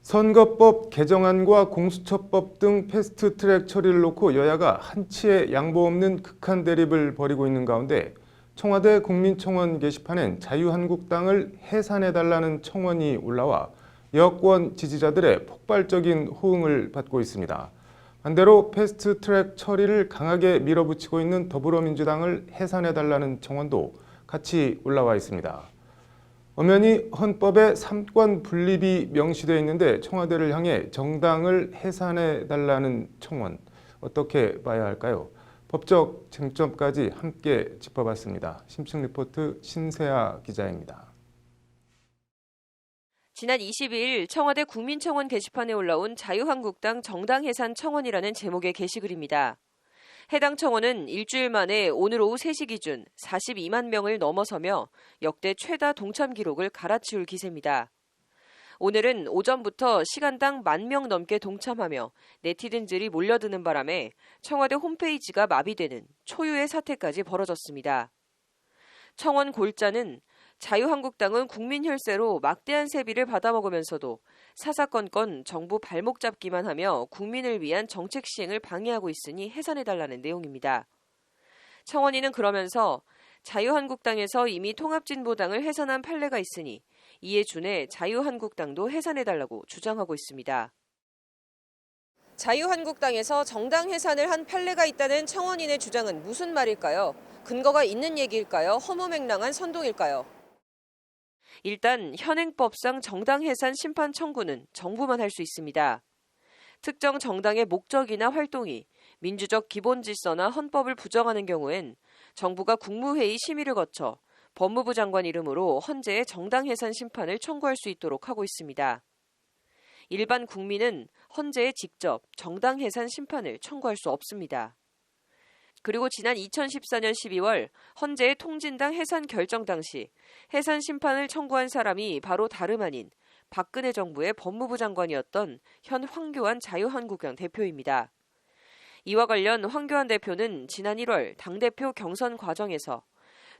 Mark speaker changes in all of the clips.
Speaker 1: 선거법 개정안과 공수처법 등 패스트트랙 처리를 놓고 여야가 한치의 양보 없는 극한 대립을 벌이고 있는 가운데 청와대 국민청원 게시판엔 자유한국당을 해산해달라는 청원이 올라와 여권 지지자들의 폭발적인 호응을 받고 있습니다. 반대로 패스트트랙 처리를 강하게 밀어붙이고 있는 더불어민주당을 해산해달라는 청원도 같이 올라와 있습니다. 엄연히 헌법에 삼권 분립이 명시되어 있는데 청와대를 향해 정당을 해산해달라는 청원, 어떻게 봐야 할까요? 법적 쟁점까지 함께 짚어봤습니다. 심층 리포트 신세아 기자입니다.
Speaker 2: 지난 22일 청와대 국민청원 게시판에 올라온 자유한국당 정당 해산 청원이라는 제목의 게시글입니다. 해당 청원은 일주일 만에 오늘 오후 3시 기준 42만 명을 넘어서며 역대 최다 동참 기록을 갈아치울 기세입니다. 오늘은 오전부터 시간당 10,000명 넘게 동참하며 네티즌들이 몰려드는 바람에 청와대 홈페이지가 마비되는 초유의 사태까지 벌어졌습니다. 청원 골자는 자유한국당은 국민 혈세로 막대한 세비를 받아먹으면서도 사사건건 정부 발목 잡기만 하며 국민을 위한 정책 시행을 방해하고 있으니 해산해달라는 내용입니다. 청원인은 그러면서 자유한국당에서 이미 통합진보당을 해산한 판례가 있으니 이에 준해 자유한국당도 해산해달라고 주장하고 있습니다. 자유한국당에서 정당 해산을 한 판례가 있다는 청원인의 주장은 무슨 말일까요? 근거가 있는 얘기일까요? 허무맹랑한 선동일까요? 일단 현행법상 정당 해산 심판 청구는 정부만 할 수 있습니다. 특정 정당의 목적이나 활동이 민주적 기본 질서나 헌법을 부정하는 경우엔 정부가 국무회의 심의를 거쳐 법무부 장관 이름으로 헌재에 정당 해산 심판을 청구할 수 있도록 하고 있습니다. 일반 국민은 헌재에 직접 정당 해산 심판을 청구할 수 없습니다. 그리고 지난 2014년 12월 헌재의 통진당 해산 결정 당시 해산 심판을 청구한 사람이 바로 다름 아닌 박근혜 정부의 법무부 장관이었던 현 황교안 자유한국당 대표입니다. 이와 관련 황교안 대표는 지난 1월 당대표 경선 과정에서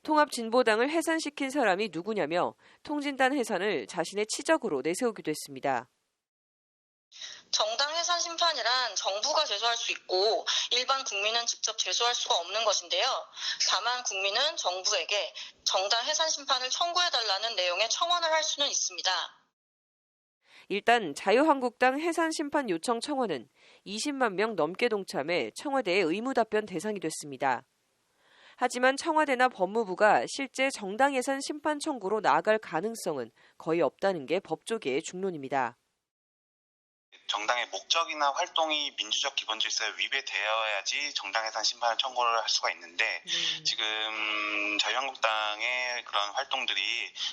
Speaker 2: 통합진보당을 해산시킨 사람이 누구냐며 통진당 해산을 자신의 치적으로 내세우기도 했습니다.
Speaker 3: 정당 해산 심판이란 정부가 제소할 수 있고 일반 국민은 직접 제소할 수가 없는 것인데요. 다만 국민은 정부에게 정당 해산 심판을 청구해달라는 내용의 청원을 할 수는 있습니다.
Speaker 2: 일단 자유한국당 해산 심판 요청 청원은 20만 명 넘게 동참해 청와대의 의무답변 대상이 됐습니다. 하지만 청와대나 법무부가 실제 정당 해산 심판 청구로 나아갈 가능성은 거의 없다는 게 법조계의 중론입니다.
Speaker 4: 정당의 목적이나 활동이 민주적 기본 질서에 위배되어야지 정당 해산 심판을 청구를 할 수가 있는데 지금 자유한국당의 그런 활동들이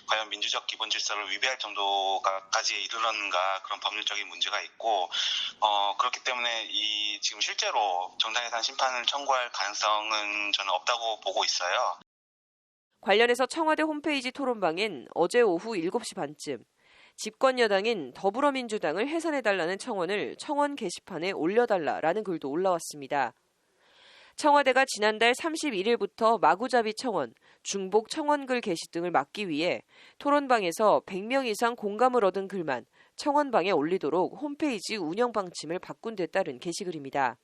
Speaker 4: 과연 민주적 기본 질서를 위배할 정도까지 이르렀는가 그런 법률적인 문제가 있고 그렇기 때문에 지금 실제로 정당 해산 심판을 청구할 가능성은 저는 없다고 보고 있어요.
Speaker 2: 관련해서 청와대 홈페이지 토론방엔 어제 오후 7시 반쯤 집권 여당인 더불어민주당을 해산해달라는 청원을 청원 게시판에 올려달라라는 글도 올라왔습니다. 청와대가 지난달 31일부터 마구잡이 청원, 중복 청원글 게시 등을 막기 위해 토론방에서 100명 이상 공감을 얻은 글만 청원방에 올리도록 홈페이지 운영 방침을 바꾼 데 따른 게시글입니다.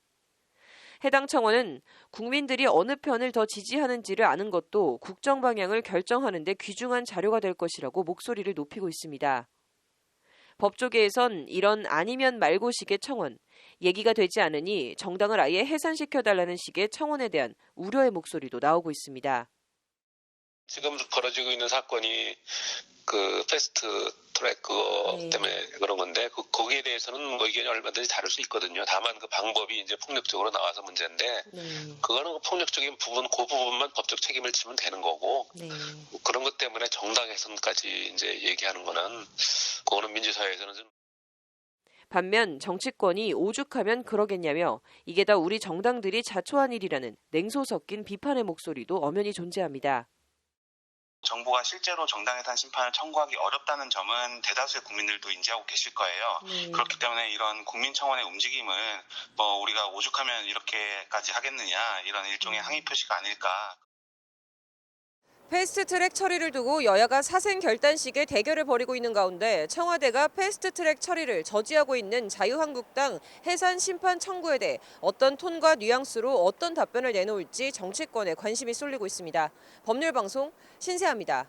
Speaker 2: 해당 청원은 국민들이 어느 편을 더 지지하는지를 아는 것도 국정 방향을 결정하는 데 귀중한 자료가 될 것이라고 목소리를 높이고 있습니다. 법조계에선 이런 아니면 말고 식의 청원, 얘기가 되지 않으니 정당을 아예 해산시켜달라는 식의 청원에 대한 우려의 목소리도 나오고 있습니다.
Speaker 5: 지금 벌어지고 있는 사건이 그 패스트 트랙 그거 때문에 그런 건데 거기에 대해서는 뭐 의견이 얼마든지 다를 수 있거든요. 다만 그 방법이 이제 폭력적으로 나와서 문제인데 그거는 폭력적인 부분 그 부분만 법적 책임을 지면 되는 거고 그런 것 때문에 정당 해산까지 이제 얘기하는 거는 그거는 민주사회에서는 좀
Speaker 2: 반면 정치권이 오죽하면 그러겠냐며 이게 다 우리 정당들이 자초한 일이라는 냉소 섞인 비판의 목소리도 엄연히 존재합니다.
Speaker 4: 정부가 실제로 정당 해산 심판을 청구하기 어렵다는 점은 대다수의 국민들도 인지하고 계실 거예요. 그렇기 때문에 이런 국민청원의 움직임은 우리가 오죽하면 이렇게까지 하겠느냐 이런 일종의 항의 표시가 아닐까.
Speaker 2: 패스트트랙 처리를 두고 여야가 사생 결단식의 대결을 벌이고 있는 가운데 청와대가 패스트트랙 처리를 저지하고 있는 자유한국당 해산 심판 청구에 대해 어떤 톤과 뉘앙스로 어떤 답변을 내놓을지 정치권에 관심이 쏠리고 있습니다. 법률방송 신세아입니다.